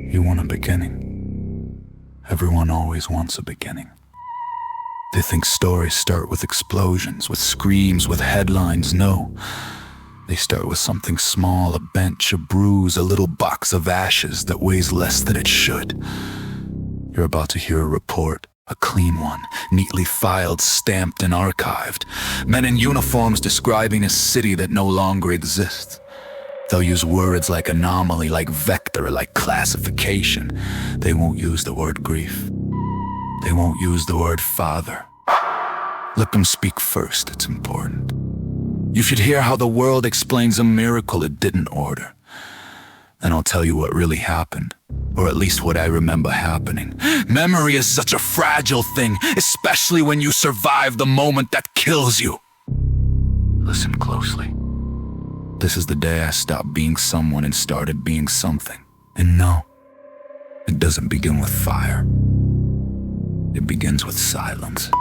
You want a beginning. Everyone always wants a beginning. They think stories start with explosions, with screams, with headlines. No, they start with something small, a bench, a bruise, a little box of ashes that weighs less than it should. You're about to hear a report, a clean one, neatly filed, stamped, and archived. Men in uniforms describing a city that no longer exists. They'll use words like anomaly, like vector, like classification. They won't use the word grief. They won't use the word father. Let them speak first, it's important. You should hear how the world explains a miracle it didn't order. Then I'll tell you what really happened, or at least what I remember happening. Memory is such a fragile thing, especially when you survive the moment that kills you. Listen closely. This is the day I stopped being someone and started being something. And no, it doesn't begin with fire. It begins with silence.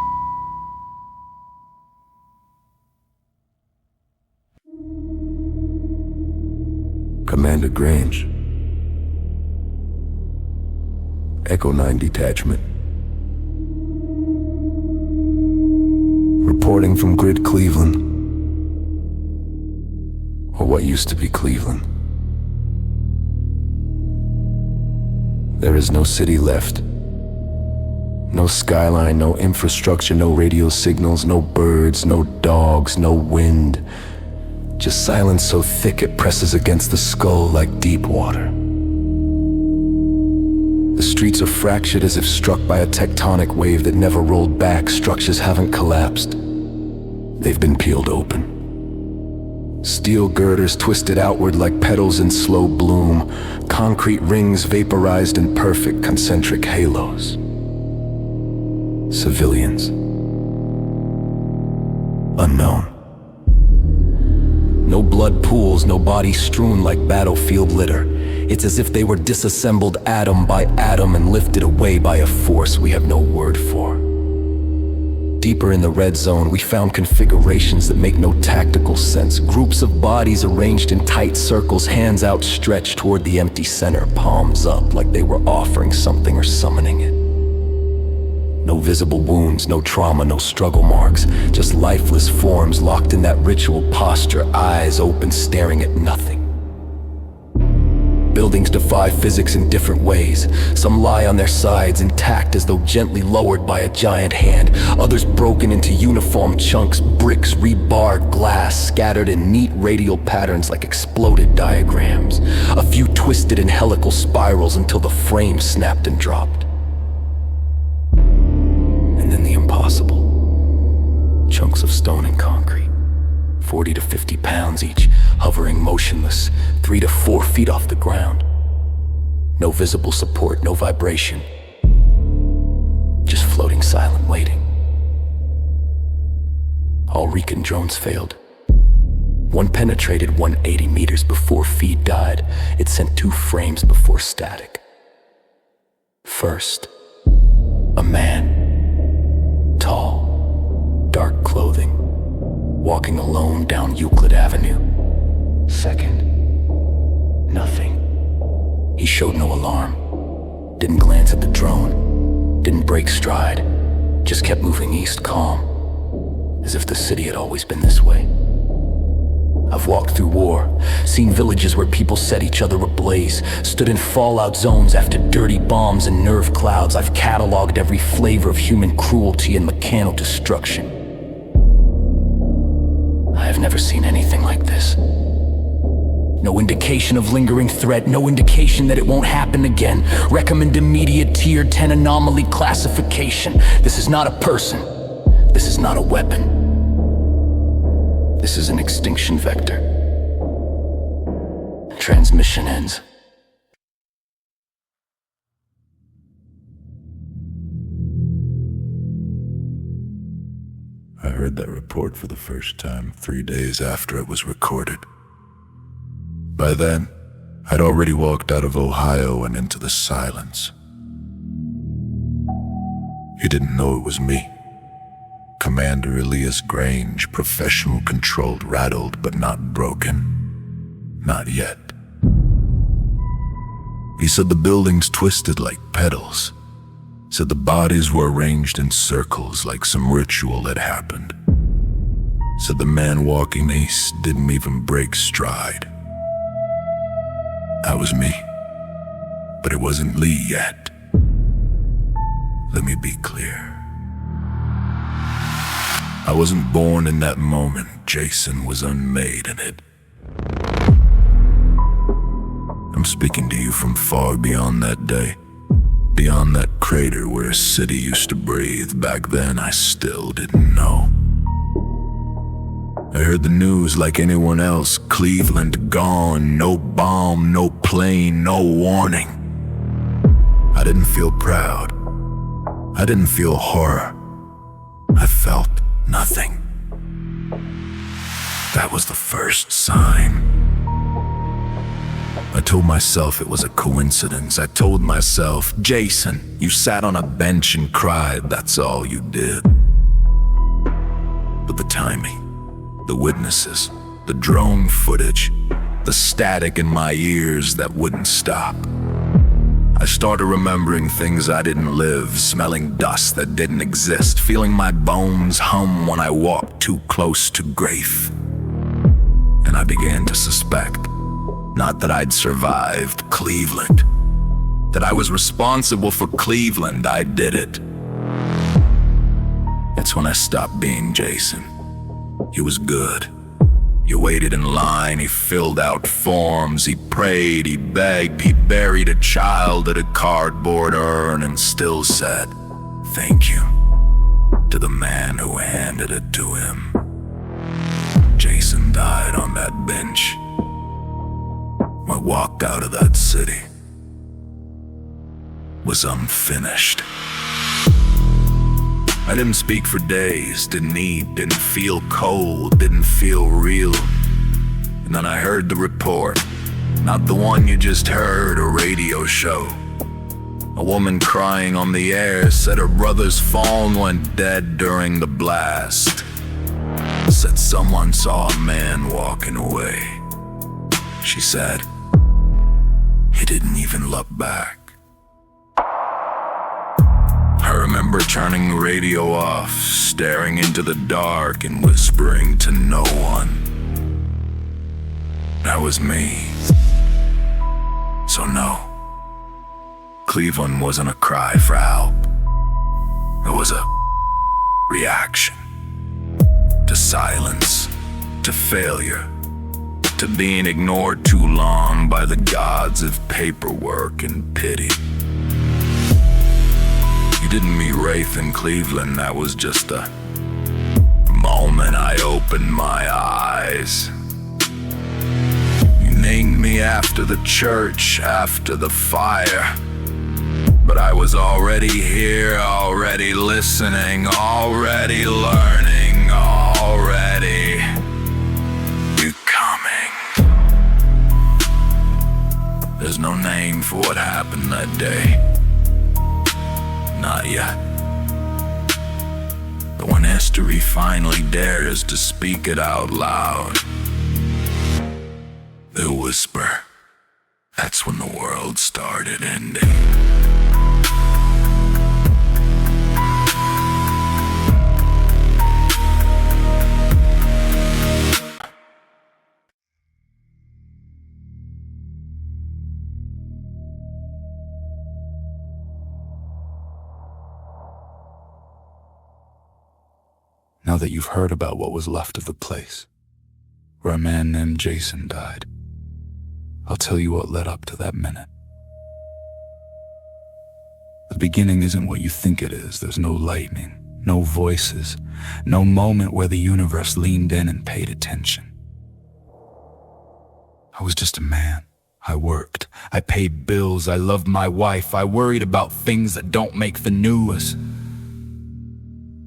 Commander Grange. Echo 9 Detachment. Reporting from Grid Cleveland. Or what used to be Cleveland. There is no city left. No skyline, no infrastructure, no radio signals, no birds, no dogs, no wind. Just silence so thick it presses against the skull like deep water. The streets are fractured as if struck by a tectonic wave that never rolled back. Structures haven't collapsed. They've been peeled open. Steel girders twisted outward like petals in slow bloom. Concrete rings vaporized in perfect concentric halos. Civilians. Unknown. No blood pools, no bodies strewn like battlefield litter. It's as if they were disassembled atom by atom and lifted away by a force we have no word for. Deeper in the red zone, we found configurations that make no tactical sense. Groups of bodies arranged in tight circles, hands outstretched toward the empty center, palms up like they were offering something or summoning it. No visible wounds, no trauma, no struggle marks, just lifeless forms locked in that ritual posture, eyes open, staring at nothing. Buildings defy physics in different ways. Some lie on their sides, intact as though gently lowered by a giant hand. Others broken into uniform chunks, bricks, rebar, glass, scattered in neat radial patterns like exploded diagrams. A few twisted in helical spirals until the frame snapped and dropped. And then the impossible. Chunks of stone and concrete, 40 to 50 pounds each, hovering motionless, 3 to 4 feet off the ground. No visible support, no vibration. Just floating silent waiting. All recon drones failed. One penetrated 180 meters before feed died. It sent 2 frames before static. First, a man. Tall, dark clothing, walking alone down Euclid Avenue. Second, nothing. He showed no alarm, didn't glance at the drone, didn't break stride, just kept moving east calm, as if the city had always been this way. I've walked through war, seen villages where people set each other ablaze, stood in fallout zones after dirty bombs and nerve clouds. I've cataloged every flavor of human cruelty and mechanical destruction. I have never seen anything like this. No indication of lingering threat, no indication that it won't happen again. Recommend immediate Tier 10 anomaly classification. This is not a person. This is not a weapon. This is an extinction vector. Transmission ends. I heard that report for the first time 3 days after it was recorded. By then, I'd already walked out of Ohio and into the silence. You didn't know it was me. Commander Elias Grange, professional, controlled, rattled, but not broken. Not yet. He said the buildings twisted like petals. Said the bodies were arranged in circles like some ritual had happened. Said the man walking east didn't even break stride. That was me. But it wasn't Lee yet. Let me be clear. I wasn't born in that moment. Jason was unmade in it. I'm speaking to you from far beyond that day. Beyond that crater where a city used to breathe. Back then, I still didn't know. I heard the news like anyone else. Cleveland gone, no bomb, no plane, no warning. I didn't feel proud. I didn't feel horror. I felt nothing. That was the first sign. I told myself it was a coincidence. I told myself, Jason, you sat on a bench and cried, that's all you did. But the timing, the witnesses, the drone footage, the static in my ears that wouldn't stop. I started remembering things I didn't live, smelling dust that didn't exist, feeling my bones hum when I walked too close to Wraith. And I began to suspect, not that I'd survived Cleveland, that I was responsible for Cleveland. I did it. That's when I stopped being Jason. He was good. He waited in line, he filled out forms, he prayed, he begged, he buried a child at a cardboard urn and still said, thank you, to the man who handed it to him. Jason died on that bench. I walked out of that city. Was unfinished. I didn't speak for days, didn't eat, didn't feel cold, didn't feel real. And then I heard the report, not the one you just heard, a radio show. A woman crying on the air said her brother's phone went dead during the blast. Said someone saw a man walking away. She said, he didn't even look back. I remember turning the radio off, staring into the dark and whispering to no one. That was me. So no, Cleveland wasn't a cry for help. It was a reaction to silence, to failure, to being ignored too long by the gods of paperwork and pity. You didn't meet Wraith in Cleveland, that was just the moment I opened my eyes. You named me after the church, after the fire. But I was already here, already listening, already learning, already becoming. There's no name for what happened that day. Not yet. But when history finally dares to speak it out loud, they'll whisper, that's when the world started ending. Now that you've heard about what was left of the place, where a man named Jason died, I'll tell you what led up to that minute. The beginning isn't what you think it is. There's no lightning, no voices, no moment where the universe leaned in and paid attention. I was just a man. I worked. I paid bills. I loved my wife. I worried about things that don't make the news.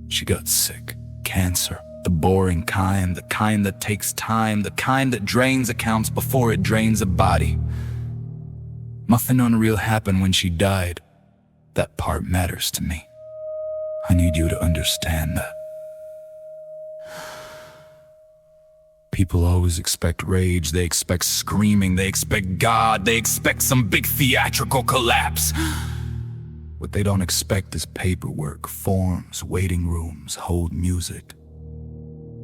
She got sick. Cancer, the boring kind, the kind that takes time, the kind that drains accounts before it drains a body. Nothing unreal happened when she died. That part matters to me. I need you to understand that. People always expect rage, they expect screaming, they expect God, they expect some big theatrical collapse. What they don't expect is paperwork, forms, waiting rooms, hold music.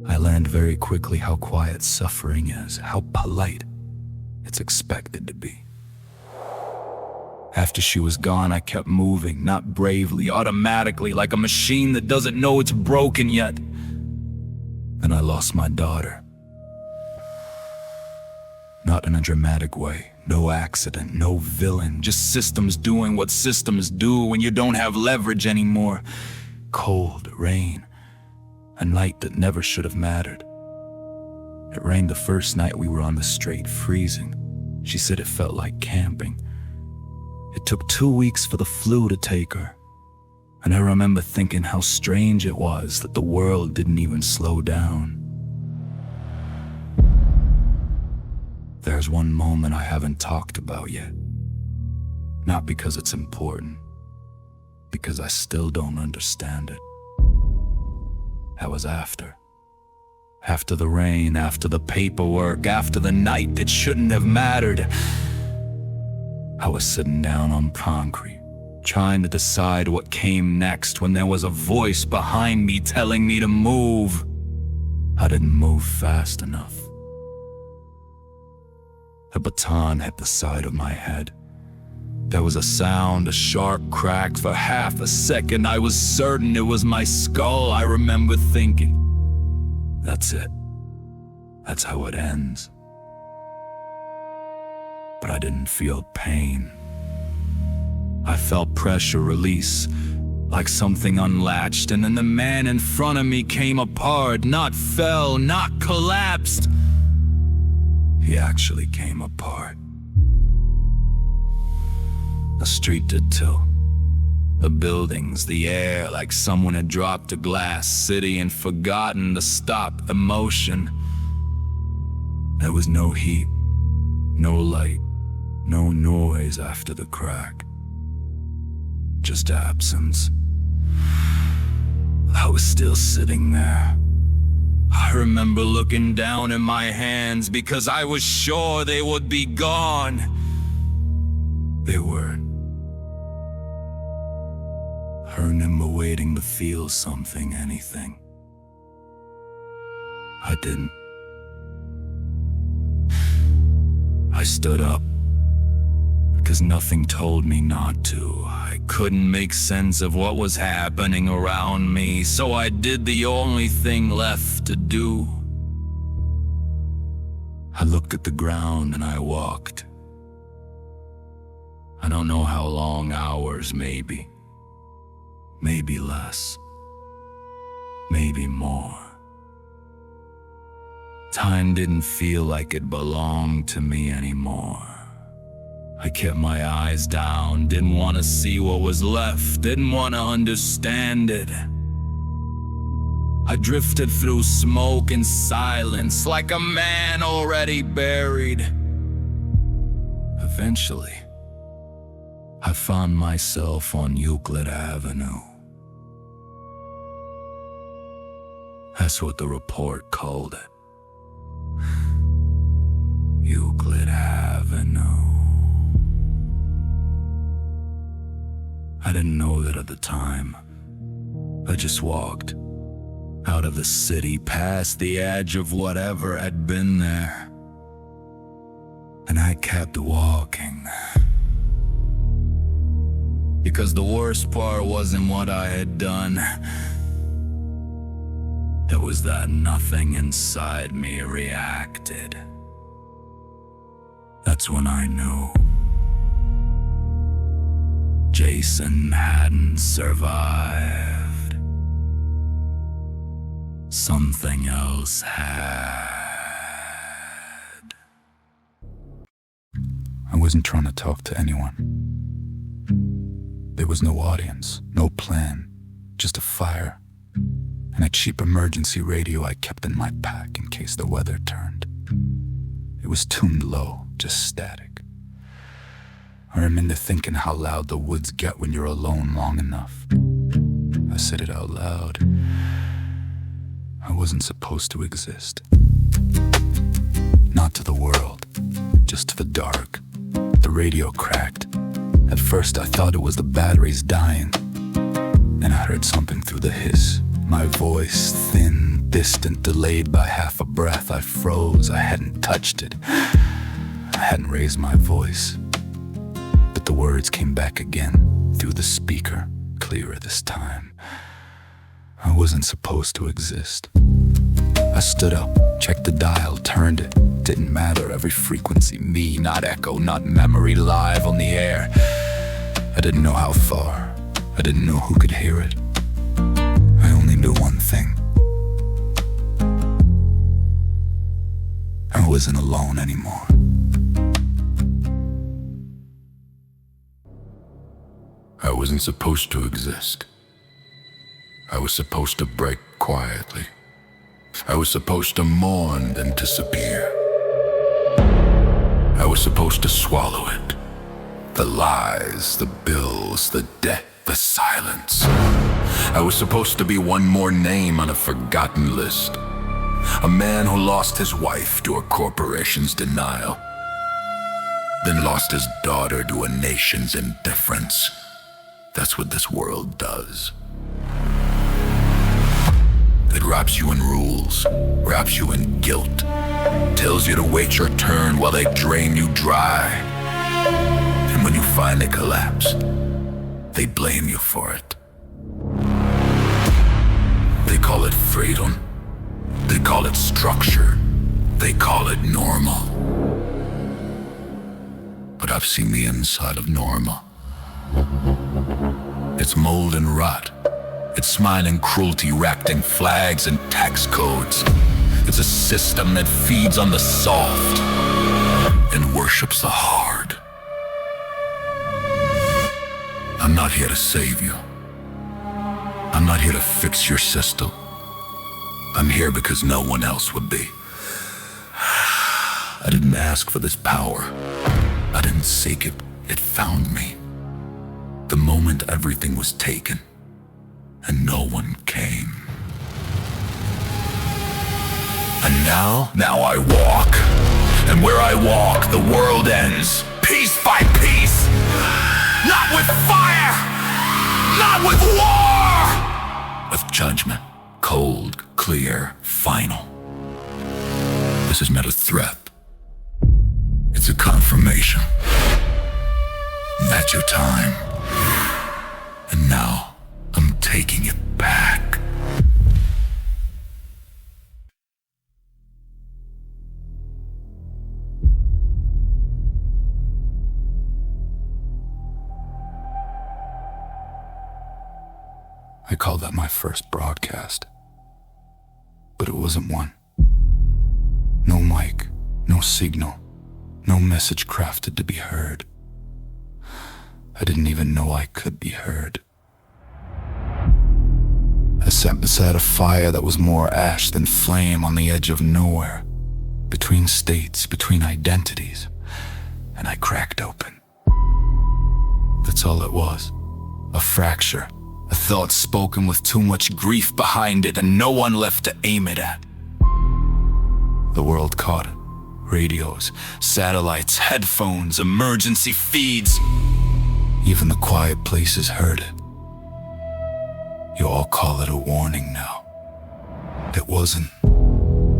I learned very quickly how quiet suffering is, how polite it's expected to be. After she was gone, I kept moving, not bravely, automatically, like a machine that doesn't know it's broken yet. Then I lost my daughter. Not in a dramatic way, no accident, no villain, just systems doing what systems do when you don't have leverage anymore. Cold, rain, a night that never should have mattered. It rained the first night we were on the straight, freezing. She said it felt like camping. It took 2 weeks for the flu to take her, and I remember thinking how strange it was that the world didn't even slow down. There's one moment I haven't talked about yet. Not because it's important, because I still don't understand it. That was after. After the rain, after the paperwork, after the night that shouldn't have mattered. I was sitting down on concrete, trying to decide what came next when there was a voice behind me telling me to move. I didn't move fast enough. The baton hit the side of my head. There was a sound, a sharp crack. For half a second, I was certain it was my skull. I remember thinking, that's it. That's how it ends. But I didn't feel pain. I felt pressure release, like something unlatched, and then the man in front of me came apart, not fell, not collapsed. He actually came apart. The street did too. The buildings, the air, like someone had dropped a glass city and forgotten to stop the motion. There was no heat, no light, no noise after the crack. Just absence. I was still sitting there. I remember looking down at my hands because I was sure they would be gone. They weren't. I remember waiting to feel something, anything. I didn't. I stood up because nothing told me not to. I couldn't make sense of what was happening around me, so I did the only thing left to do. I looked at the ground and I walked. I don't know how long, hours maybe. Maybe less. Maybe more. Time didn't feel like it belonged to me anymore. I kept my eyes down, didn't want to see what was left, didn't want to understand it. I drifted through smoke and silence like a man already buried. Eventually, I found myself on Euclid Avenue. That's what the report called it. Euclid Avenue. I didn't know that at the time. I just walked out of the city, past the edge of whatever had been there. And I kept walking. Because the worst part wasn't what I had done. It was that nothing inside me reacted. That's when I knew. Jason hadn't survived. Something else had. I wasn't trying to talk to anyone. There was no audience, no plan, just a fire and a cheap emergency radio I kept in my pack in case the weather turned. It was tuned low, just static. I remember thinking how loud the woods get when you're alone long enough. I said it out loud. I wasn't supposed to exist. not to the world, just to the dark. The radio cracked. At first I thought it was the batteries dying. Then I heard something through the hiss. My voice, thin, distant, delayed by half a breath. I froze. I hadn't touched it. I hadn't raised my voice. But the words came back again, through the speaker, clearer this time. I wasn't supposed to exist. I stood up, checked the dial, turned it. Didn't matter, every frequency, me, not echo, not memory, live on the air. I didn't know how far. I didn't know who could hear it. I only knew one thing. I wasn't alone anymore. I wasn't supposed to exist. I was supposed to break quietly. I was supposed to mourn and disappear. I was supposed to swallow it. The lies, the bills, the debt, the silence. I was supposed to be one more name on a forgotten list. A man who lost his wife to a corporation's denial, then lost his daughter to a nation's indifference. That's what this world does. It wraps you in rules, wraps you in guilt, tells you to wait your turn while they drain you dry. And when you finally collapse, they blame you for it. They call it freedom. They call it structure. They call it normal. But I've seen the inside of normal. It's mold and rot. It's smiling cruelty wrapped in flags and tax codes. It's a system that feeds on the soft and worships the hard. I'm not here to save you. I'm not here to fix your system. I'm here because no one else would be. I didn't ask for this power. I didn't seek it. It found me. The moment everything was taken, and no one came. And now I walk. And where I walk, the world ends. Piece by piece. Not with fire! Not with war! With judgment. Cold, clear, final. This is not a threat. It's a confirmation. That's your time. And now, I'm taking it back. I called that my first broadcast. But it wasn't one. No mic, no signal, no message crafted to be heard. I didn't even know I could be heard. I sat beside a fire that was more ash than flame on the edge of nowhere, between states, between identities, and I cracked open. That's all it was, a fracture, a thought spoken with too much grief behind it and no one left to aim it at. The world caught it. Radios, satellites, headphones, emergency feeds. Even the quiet places heard it. You all call it a warning now. It wasn't.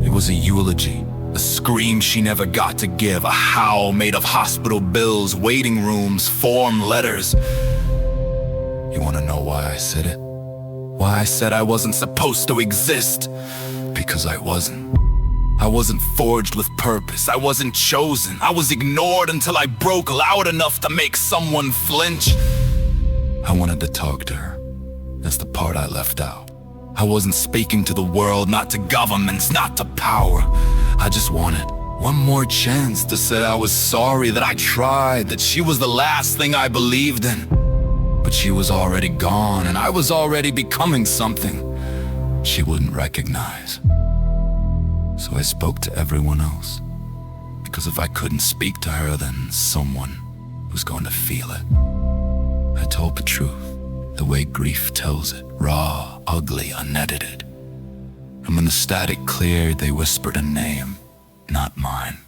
It was a eulogy, a scream she never got to give, a howl made of hospital bills, waiting rooms, form letters. You wanna know why I said it? Why I said I wasn't supposed to exist? Because I wasn't. I wasn't forged with purpose. I wasn't chosen. I was ignored until I broke loud enough to make someone flinch. I wanted to talk to her. That's the part I left out. I wasn't speaking to the world, not to governments, not to power. I just wanted one more chance to say I was sorry, that I tried, that she was the last thing I believed in. But she was already gone, and I was already becoming something she wouldn't recognize. So I spoke to everyone else, because if I couldn't speak to her, then someone was going to feel it. I told the truth, the way grief tells it, raw, ugly, unedited. And when the static cleared, they whispered a name, not mine.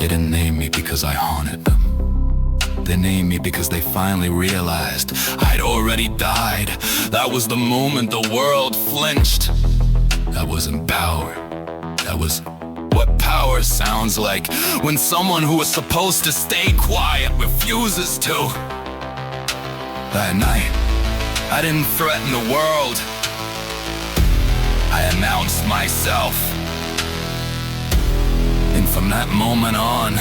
They didn't name me because I haunted them. They named me because they finally realized I'd already died. That was the moment the world flinched. That wasn't power. That was what power sounds like when someone who is supposed to stay quiet refuses to. That night, I didn't threaten the world. I announced myself. And from that moment on,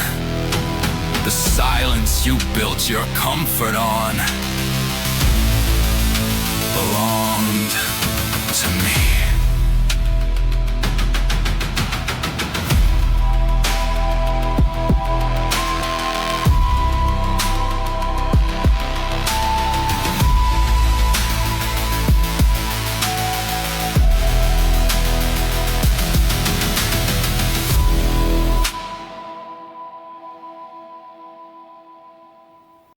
the silence you built your comfort on belonged